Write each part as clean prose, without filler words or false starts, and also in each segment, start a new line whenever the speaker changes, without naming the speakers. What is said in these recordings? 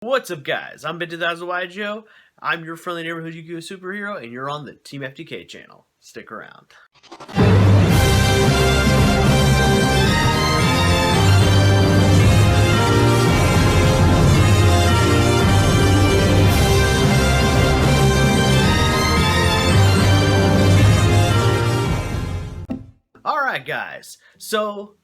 What's up, guys? I'm Ben2000YGO. I'm your friendly neighborhood Yu-Gi-Oh superhero, and you're on the Team FTK channel. Stick around. Alright, guys. So,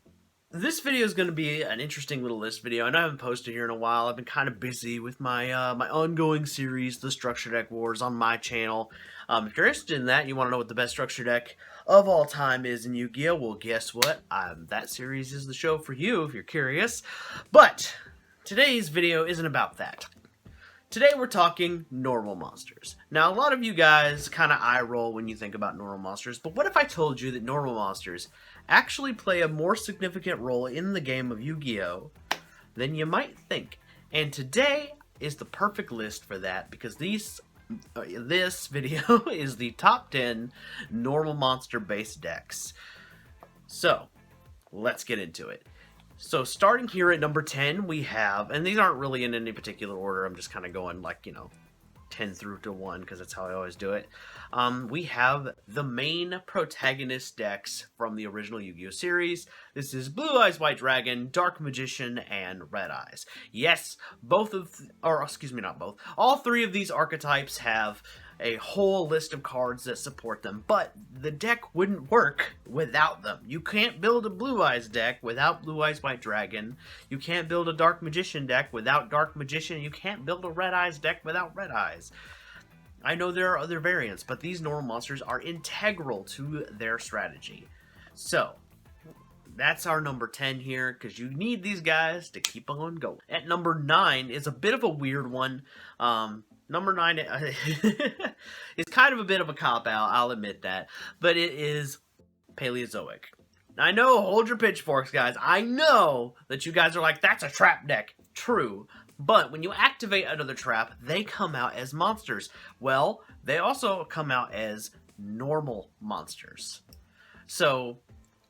this video is going to be an interesting little list video. I know I haven't posted here in a while. I've been kind of busy with my my ongoing series, The Structure Deck Wars, on my channel. If you're interested in that, you want to know what the best structure deck of all time is in Yu-Gi-Oh! Well, guess what? That series is the show for you if you're curious. But today's video isn't about that. Today we're talking normal monsters. Now, a lot of you guys kind of eye roll when you think about normal monsters, but what if I told you that normal monsters actually play a more significant role in the game of Yu-Gi-Oh! Than you might think? And today is the perfect list for that, because this video is the top 10 normal monster based decks. So, let's get into it. So starting here at number 10, we have, and these aren't really in any particular order, I'm just kind of going like, 10 through to 1, because that's how I always do it. We have the main protagonist decks from the original Yu-Gi-Oh! Series. This is Blue Eyes White Dragon, Dark Magician, and Red Eyes. Yes, all three of these archetypes have a whole list of cards that support them, but the deck wouldn't work without them. You can't build a Blue Eyes deck without Blue Eyes White Dragon. You can't build a Dark Magician deck without Dark Magician. You can't build a Red Eyes deck without Red Eyes. I know there are other variants, but these normal monsters are integral to their strategy. So, that's our number 10 here, because you need these guys to keep on going. At number 9 is a bit of a weird one. Number 9 is kind of a bit of a cop-out, I'll admit that. But it is Paleozoic. Now, I know, hold your pitchforks, guys. I know that you guys are like, that's a trap deck. True. But when you activate another trap, they come out as monsters. Well, they also come out as normal monsters. So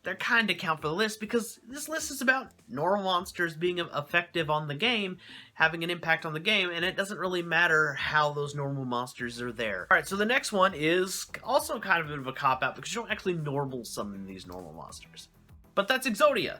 they're kind of count for the list, because this list is about normal monsters being effective on the game, having an impact on the game, and it doesn't really matter how those normal monsters are there. Alright, so the next one is also kind of a bit of a cop-out, because you don't actually normal summon these normal monsters. But that's Exodia.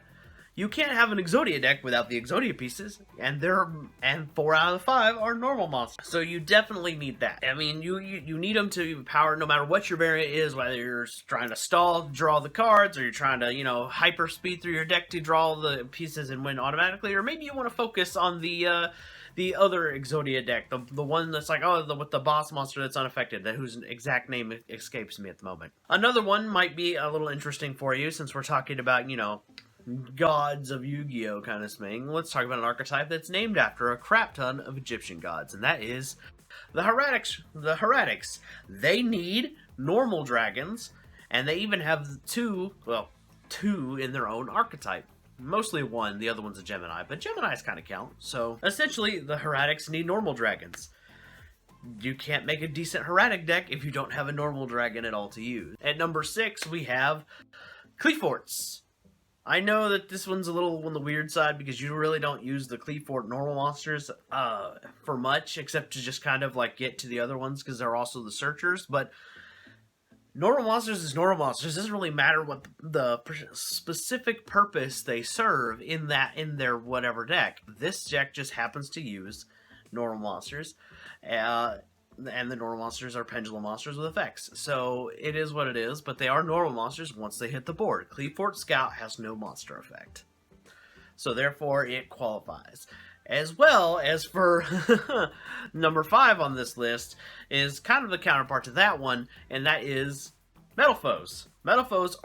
You can't have an Exodia deck without the Exodia pieces, and 4 out of 5 are normal monsters. So you definitely need that. I mean, you need them to power no matter what your variant is, whether you're trying to stall, draw the cards, or you're trying to, hyper speed through your deck to draw the pieces and win automatically, or maybe you want to focus on the other Exodia deck, the one that's like, with the boss monster that's unaffected, whose exact name escapes me at the moment. Another one might be a little interesting for you, since we're talking about, gods of Yu-Gi-Oh! Kind of thing. Let's talk about an archetype that's named after a crap ton of Egyptian gods, and that is the Heretics. The Heretics. They need normal dragons, and they even have two in their own archetype. Mostly one, the other one's a Gemini, but Geminis kind of count. So, essentially, the Heretics need normal dragons. You can't make a decent Heretic deck if you don't have a normal dragon at all to use. At number 6, we have Qliphorts. I know that this one's a little on the weird side, because you really don't use the Qliphort normal monsters for much, except to just kind of like get to the other ones, because they're also the searchers. But normal monsters is normal monsters. It doesn't really matter what the specific purpose they serve in their whatever deck. This deck just happens to use normal monsters. And the normal monsters are pendulum monsters with effects. So it is what it is, but they are normal monsters once they hit the board. Qliphort Scout has no monster effect. So therefore it qualifies. As well as for number 5 on this list is kind of the counterpart to that one, and that is Metal Foes. Metal Foes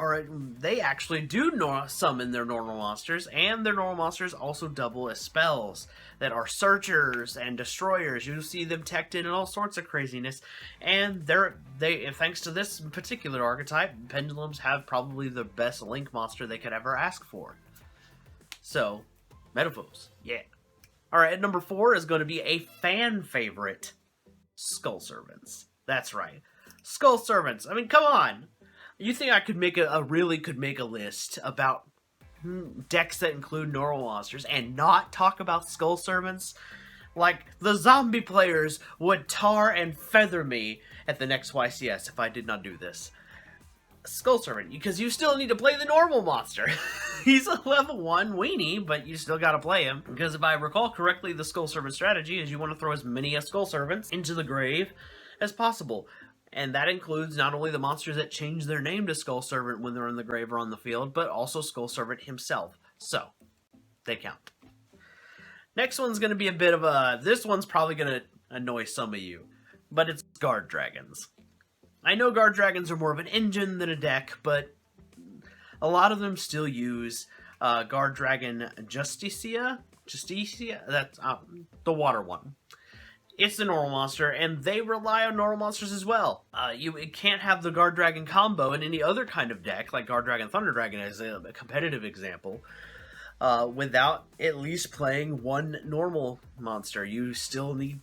they actually do summon their normal monsters, and their normal monsters also double as spells that are searchers and destroyers. You see them teched in and all sorts of craziness, and thanks to this particular archetype, Pendulums have probably the best Link monster they could ever ask for. So, Metal Foes, yeah. Alright, at number 4 is going to be a fan favorite, Skull Servants. That's right. Skull Servants. I mean, come on. You think I could make a list about decks that include normal monsters and not talk about Skull Servants? Like, the zombie players would tar and feather me at the next YCS if I did not do this. Skull Servant, because you still need to play the normal monster. He's a level 1 weenie, but you still gotta play him. Because if I recall correctly, the Skull Servant strategy is you want to throw as many Skull Servants into the grave as possible. And that includes not only the monsters that change their name to Skull Servant when they're in the grave or on the field, but also Skull Servant himself. So, they count. Next one's going to be a bit of a... This one's probably going to annoy some of you, but it's Guard Dragons. I know Guard Dragons are more of an engine than a deck, but a lot of them still use Guard Dragon Justicia? That's the water one. It's the normal monster, and they rely on normal monsters as well. You can't have the Guard Dragon combo in any other kind of deck, like Guard Dragon Thunder Dragon as a competitive example, without at least playing one normal monster. You still need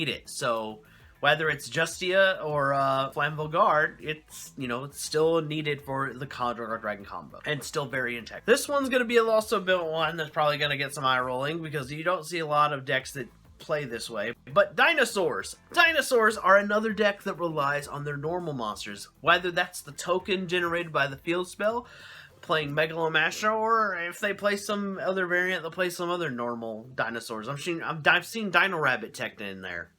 it. So whether it's Justia or Flammable Guard, it's still needed for the Guard Dragon combo, and still very intact. This one's going to be also a bit one that's probably going to get some eye rolling, because you don't see a lot of decks that play this way. But Dinosaurs are another deck that relies on their normal monsters, whether that's the token generated by the field spell playing Megalomastra, or if they play some other variant, they'll play some other normal dinosaurs. I've seen Dino Rabbit teched in there,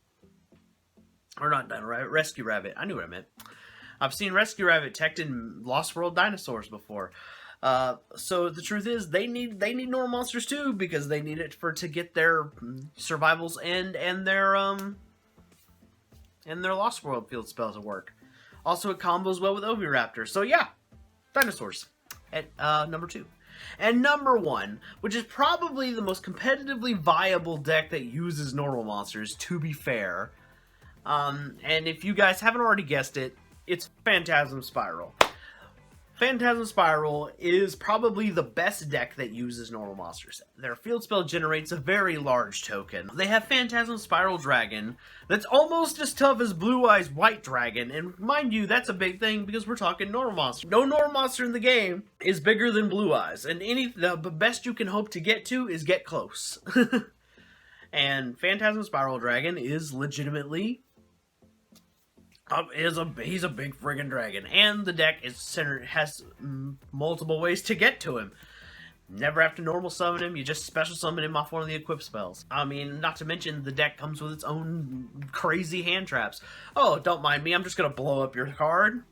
or not Dino Rabbit, Rescue Rabbit. I knew what I meant. I've seen Rescue Rabbit teched in Lost World Dinosaurs before. So the truth is, they need normal monsters too, because they need it to get their survivals and their Lost World field spells to work. Also, it combos well with Oviraptor. So yeah, Dinosaurs at number 2. And number 1, which is probably the most competitively viable deck that uses normal monsters, to be fair. And if you guys haven't already guessed it, it's Phantasm Spiral. Phantasm Spiral is probably the best deck that uses normal monsters. Their field spell generates a very large token. They have Phantasm Spiral Dragon that's almost as tough as Blue Eyes White Dragon, and mind you, that's a big thing because we're talking normal monster. No normal monster in the game is bigger than Blue Eyes, and the best you can hope to get to is get close. And Phantasm Spiral Dragon is legitimately... he's a big friggin' dragon, and the deck has multiple ways to get to him. Never have to normal summon him, you just special summon him off one of the equip spells. I mean, not to mention, the deck comes with its own crazy hand traps. Oh, don't mind me, I'm just gonna blow up your card.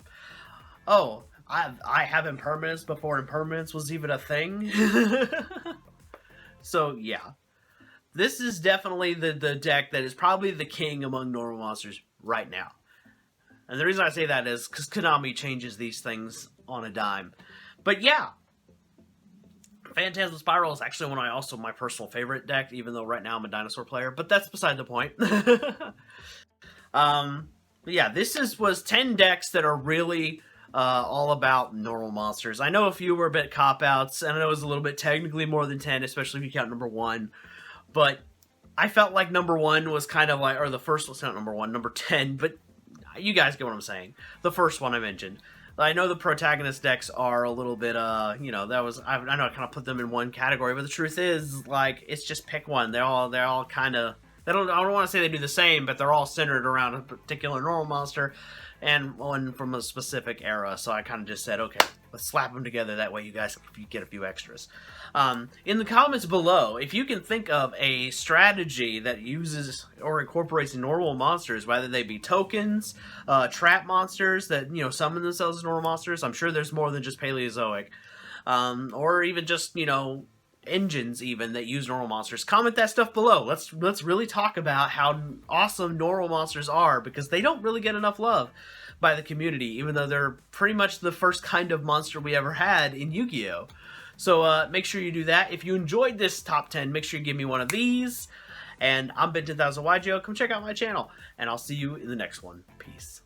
Oh, I have impermanence before impermanence was even a thing. So, yeah. This is definitely the deck that is probably the king among normal monsters right now. And the reason I say that is because Konami changes these things on a dime. But yeah, Phantasm Spiral is actually my personal favorite deck, even though right now I'm a dinosaur player, but that's beside the point. But yeah, this was 10 decks that are really all about normal monsters. I know a few were a bit cop-outs, and I know it was a little bit technically more than 10, especially if you count number 1, but I felt like number 1 was kind of like, or the first was not number 1, number 10, but you guys get what I'm saying. The first one I mentioned. I know the protagonist decks are a little bit, I know I kind of put them in one category, but the truth is, like, it's just pick one. They're all kind of, I don't want to say they do the same, but they're all centered around a particular normal monster and one from a specific era. So I kind of just said, okay, let's slap them together. That way you guys get a few extras. In the comments below, if you can think of a strategy that uses or incorporates normal monsters, whether they be tokens, trap monsters that, summon themselves as normal monsters. I'm sure there's more than just Paleozoic. Or even just, engines even that use normal monsters. Comment that stuff below. Let's really talk about how awesome normal monsters are, because they don't really get enough love by the community, even though they're pretty much the first kind of monster we ever had in Yu-Gi-Oh! So make sure you do that. If you enjoyed this top 10, make sure you give me one of these. And I'm Ben 10,000YGO. Come check out my channel, and I'll see you in the next one. Peace.